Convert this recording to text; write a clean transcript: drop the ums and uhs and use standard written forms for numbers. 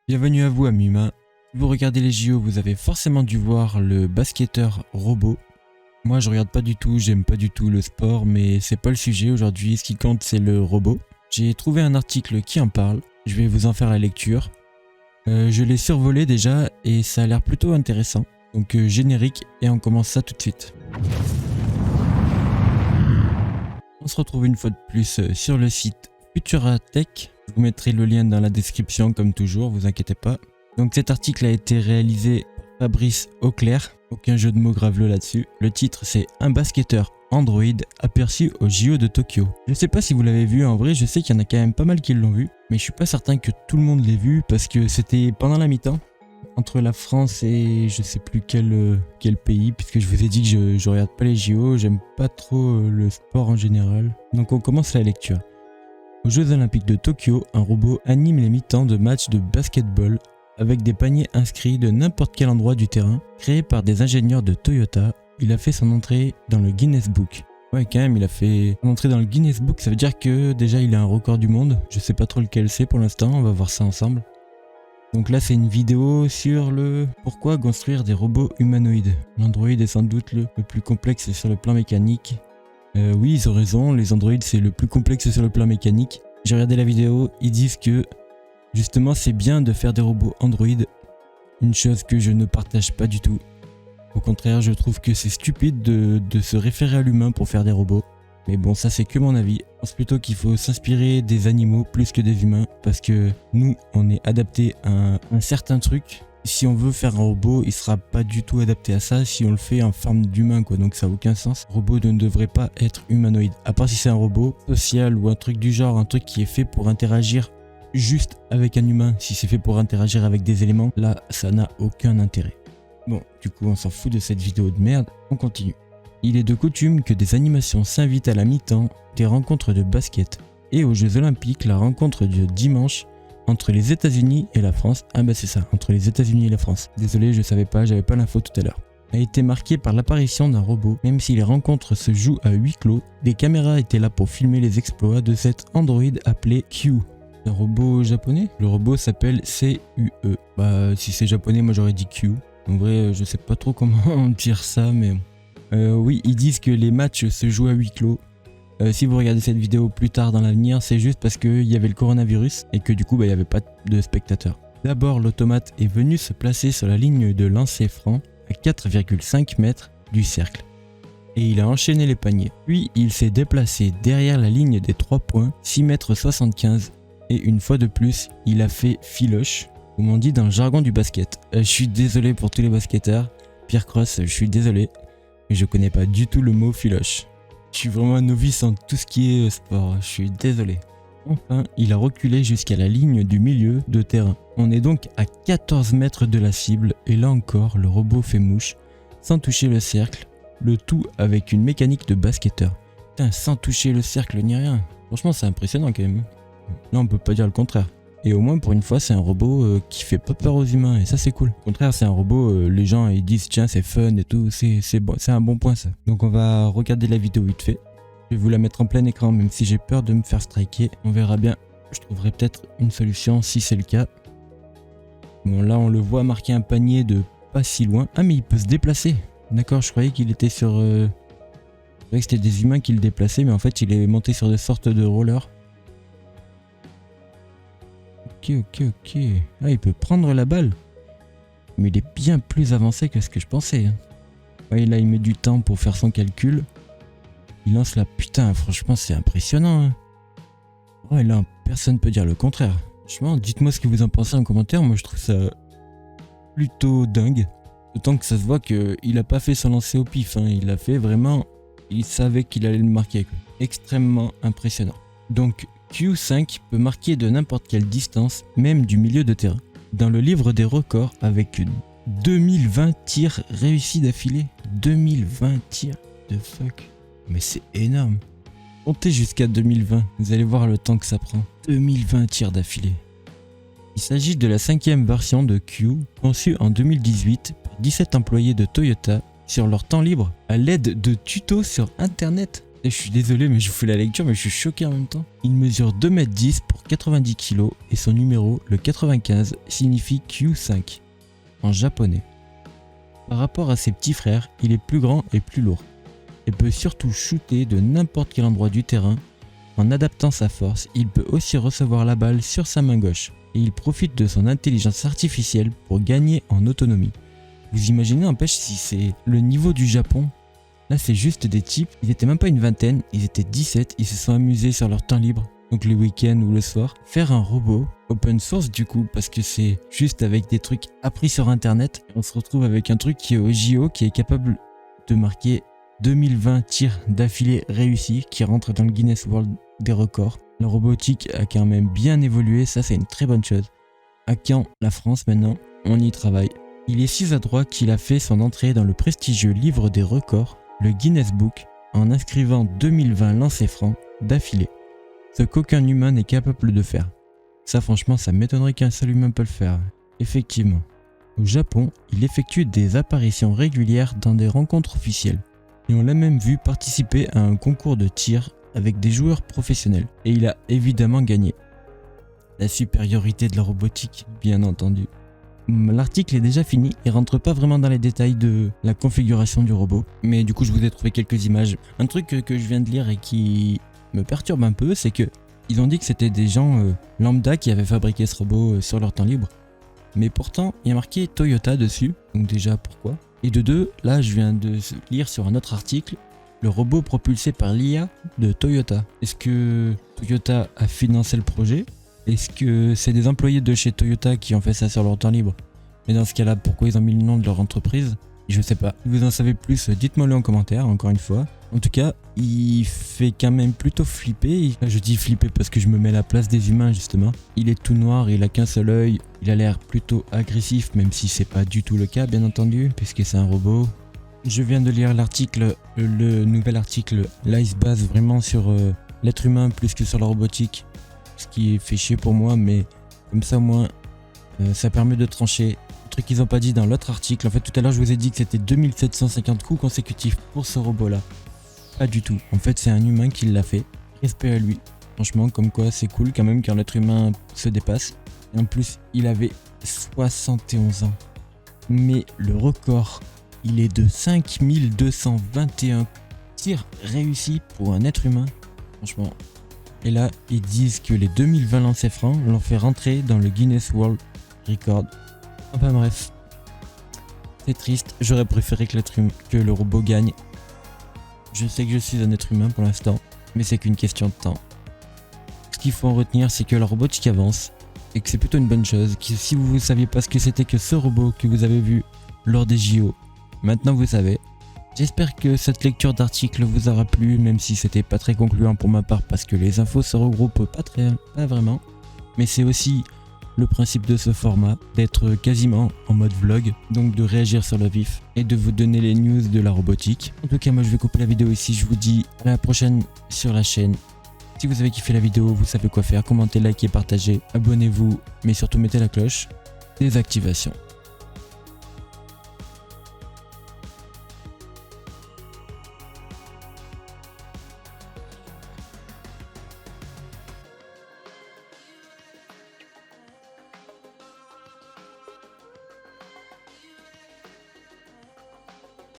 Bienvenue à vous amis humains. Si vous regardez les JO, vous avez forcément dû voir le basketteur robot. Moi je regarde pas du tout, j'aime pas du tout le sport, mais c'est pas le sujet aujourd'hui, ce qui compte c'est le robot. J'ai trouvé un article qui en parle, je vais vous en faire la lecture. Je l'ai survolé déjà et ça a l'air plutôt intéressant. Donc générique et on commence ça tout de suite. On se retrouve une fois de plus sur le site Futuratech. Je vous mettrai le lien dans la description comme toujours, vous inquiétez pas. Donc cet article a été réalisé par Fabrice Auclair, aucun jeu de mots graveleux là-dessus. Le titre c'est Un basketteur Android aperçu au JO de Tokyo. Je sais pas si vous l'avez vu, en vrai je sais qu'il y en a quand même pas mal qui l'ont vu, mais je suis pas certain que tout le monde l'ait vu parce que c'était pendant la mi-temps entre la France et je sais plus quel pays, puisque je vous ai dit que je regarde pas les JO, j'aime pas trop le sport en général. Donc on commence la lecture. Aux Jeux Olympiques de Tokyo, un robot anime les mi-temps de matchs de basketball avec des paniers inscrits de n'importe quel endroit du terrain. Créé par des ingénieurs de Toyota, il a fait son entrée dans le Guinness Book. Ouais, quand même, il a fait son entrée dans le Guinness Book, ça veut dire que déjà il a un record du monde. Je sais pas trop lequel c'est pour l'instant, on va voir ça ensemble. Donc là c'est une vidéo sur le pourquoi construire des robots humanoïdes. L'Android est sans doute le plus complexe sur le plan mécanique. Oui, ils ont raison, les androïdes c'est le plus complexe sur le plan mécanique. J'ai regardé la vidéo, ils disent que justement c'est bien de faire des robots androïdes, une chose que je ne partage pas du tout. Au contraire, je trouve que c'est stupide de se référer à l'humain pour faire des robots. Mais bon, ça c'est que mon avis. Je pense plutôt qu'il faut s'inspirer des animaux plus que des humains, parce que nous, on est adapté à un certain truc. Si on veut faire un robot, il sera pas du tout adapté à ça si on le fait en forme d'humain quoi, donc ça n'a aucun sens. Le robot ne devrait pas être humanoïde, à part si c'est un robot social ou un truc du genre, un truc qui est fait pour interagir juste avec un humain. Si c'est fait pour interagir avec des éléments, là ça n'a aucun intérêt. Bon, du coup on s'en fout de cette vidéo de merde, on continue. Il est de coutume que des animations s'invitent à la mi-temps, des rencontres de basket, et aux Jeux Olympiques, la rencontre de dimanche entre les États-Unis et la France, ah bah c'est ça, entre les États-Unis et la France. Désolé, je savais pas, j'avais pas l'info tout à l'heure. A été marqué par l'apparition d'un robot. Même si les rencontres se jouent à huis clos, des caméras étaient là pour filmer les exploits de cet androïde appelé Q. Un robot japonais? Le robot s'appelle CUE. Bah si c'est japonais, moi j'aurais dit Q. En vrai, je sais pas trop comment dire ça, mais oui, ils disent que les matchs se jouent à huis clos. Si vous regardez cette vidéo plus tard dans l'avenir, c'est juste parce qu'il y avait le coronavirus et que du coup il n'y avait pas de spectateurs. D'abord, l'automate est venu se placer sur la ligne de lancer franc à 4,5 mètres du cercle. Et il a enchaîné les paniers. Puis il s'est déplacé derrière la ligne des 3 points, 6,75 m. Et une fois de plus, il a fait filoche, comme on dit dans le jargon du basket. Je suis désolé pour tous les basketteurs. Pierre Cross, je suis désolé, mais je connais pas du tout le mot filoche. Je suis vraiment un novice en tout ce qui est sport, je suis désolé. Enfin, il a reculé jusqu'à la ligne du milieu de terrain. On est donc à 14 mètres de la cible et là encore, le robot fait mouche, sans toucher le cercle, le tout avec une mécanique de basketteur. Putain, sans toucher le cercle ni rien. Franchement, c'est impressionnant quand même. Là, on peut pas dire le contraire. Et au moins pour une fois c'est un robot qui fait pas peur aux humains et ça c'est cool. Au contraire c'est un robot, les gens ils disent tiens c'est fun et tout, c'est bon, c'est un bon point ça. Donc on va regarder la vidéo vite fait. Je vais vous la mettre en plein écran même si j'ai peur de me faire striker. On verra bien, je trouverai peut-être une solution si c'est le cas. Bon là on le voit marquer un panier de pas si loin. Ah mais il peut se déplacer. D'accord, je croyais qu'il était sur... Je croyais que c'était des humains qui le déplaçaient mais en fait il est monté sur des sortes de rollers. Ok. Ah, il peut prendre la balle. Mais il est bien plus avancé que ce que je pensais. Ouais, là, il met du temps pour faire son calcul. Il lance la... Putain, franchement, c'est impressionnant. Ouais, là, personne peut dire le contraire. Franchement, dites-moi ce que vous en pensez en commentaire. Moi, je trouve ça plutôt dingue. D'autant que ça se voit qu'il a pas fait son lancer au pif. Il l'a fait vraiment... Il savait qu'il allait le marquer. Extrêmement impressionnant. Donc... Q5 peut marquer de n'importe quelle distance, même du milieu de terrain. Dans le livre des records, avec 2020 tirs réussis d'affilée. 2020 tirs, de fuck. Mais c'est énorme. Comptez jusqu'à 2020, vous allez voir le temps que ça prend. 2020 tirs d'affilée. Il s'agit de la 5e version de Q, conçue en 2018 par 17 employés de Toyota sur leur temps libre à l'aide de tutos sur internet. Et je suis désolé, mais je vous fais la lecture, mais je suis choqué en même temps. Il mesure 2,10 m pour 90 kg et son numéro, le 95, signifie Q5 en japonais. Par rapport à ses petits frères, il est plus grand et plus lourd. Et peut surtout shooter de n'importe quel endroit du terrain. En adaptant sa force, il peut aussi recevoir la balle sur sa main gauche. Et il profite de son intelligence artificielle pour gagner en autonomie. Vous imaginez, n'empêche, si c'est le niveau du Japon. Là, c'est juste des types, ils étaient même pas une vingtaine, ils étaient 17, ils se sont amusés sur leur temps libre, donc les week-ends ou le soir, faire un robot open source du coup, parce que c'est juste avec des trucs appris sur internet. On se retrouve avec un truc qui est au JO, qui est capable de marquer 2020 tirs d'affilée réussis, qui rentre dans le Guinness World des records. La robotique a quand même bien évolué, ça c'est une très bonne chose. À Caen, la France maintenant, on y travaille. Il est si adroit qu'il a fait son entrée dans le prestigieux livre des records, le Guinness Book, en inscrivant 2020 lancers francs d'affilée. Ce qu'aucun humain n'est capable de faire. Ça franchement, ça m'étonnerait qu'un seul humain peut le faire. Effectivement. Au Japon, il effectue des apparitions régulières dans des rencontres officielles. Et on l'a même vu participer à un concours de tir avec des joueurs professionnels. Et il a évidemment gagné. La supériorité de la robotique, bien entendu. L'article est déjà fini, il rentre pas vraiment dans les détails de la configuration du robot, mais du coup je vous ai trouvé quelques images. Un truc que je viens de lire et qui me perturbe un peu, c'est que ils ont dit que c'était des gens lambda qui avaient fabriqué ce robot sur leur temps libre, mais pourtant il y a marqué Toyota dessus, donc déjà pourquoi. Et de deux, là je viens de lire sur un autre article, le robot propulsé par l'IA de Toyota. Est-ce que Toyota a financé le projet ? Est-ce que c'est des employés de chez Toyota qui ont fait ça sur leur temps libre? Mais dans ce cas-là, pourquoi ils ont mis le nom de leur entreprise? Je sais pas. Si vous en savez plus, dites-moi-le en commentaire, encore une fois. En tout cas, il fait quand même plutôt flipper. Je dis flipper parce que je me mets à la place des humains, justement. Il est tout noir, il a qu'un seul œil. Il a l'air plutôt agressif, même si c'est pas du tout le cas, bien entendu, puisque c'est un robot. Je viens de lire l'article, le nouvel article. Là, il se base vraiment sur l'être humain plus que sur la robotique. Ce qui fait chier pour moi, mais comme ça au moins ça permet de trancher. Le truc qu'ils n'ont pas dit dans l'autre article, en fait tout à l'heure je vous ai dit que c'était 2750 coups consécutifs pour ce robot là. Pas du tout, en fait c'est un humain qui l'a fait. Respect à lui, franchement comme quoi c'est cool quand même quand l'être humain se dépasse. Et en plus il avait 71 ans. Mais le record il est de 5221 tirs réussis pour un être humain. Franchement. Et là, ils disent que les 2020 lancers francs l'ont fait rentrer dans le Guinness World Record. Enfin bref, c'est triste. J'aurais préféré que le robot gagne. Je sais que je suis un être humain pour l'instant, mais c'est qu'une question de temps. Ce qu'il faut en retenir, c'est que la robotique avance et que c'est plutôt une bonne chose. Que si vous ne saviez pas ce que c'était que ce robot que vous avez vu lors des JO, maintenant vous savez. J'espère que cette lecture d'article vous aura plu, même si c'était pas très concluant pour ma part parce que les infos se regroupent pas vraiment. Mais c'est aussi le principe de ce format, d'être quasiment en mode vlog, donc de réagir sur le vif et de vous donner les news de la robotique. En tout cas, moi je vais couper la vidéo ici, je vous dis à la prochaine sur la chaîne. Si vous avez kiffé la vidéo, vous savez quoi faire, commentez, likez, partagez, abonnez-vous, mais surtout mettez la cloche, désactivation.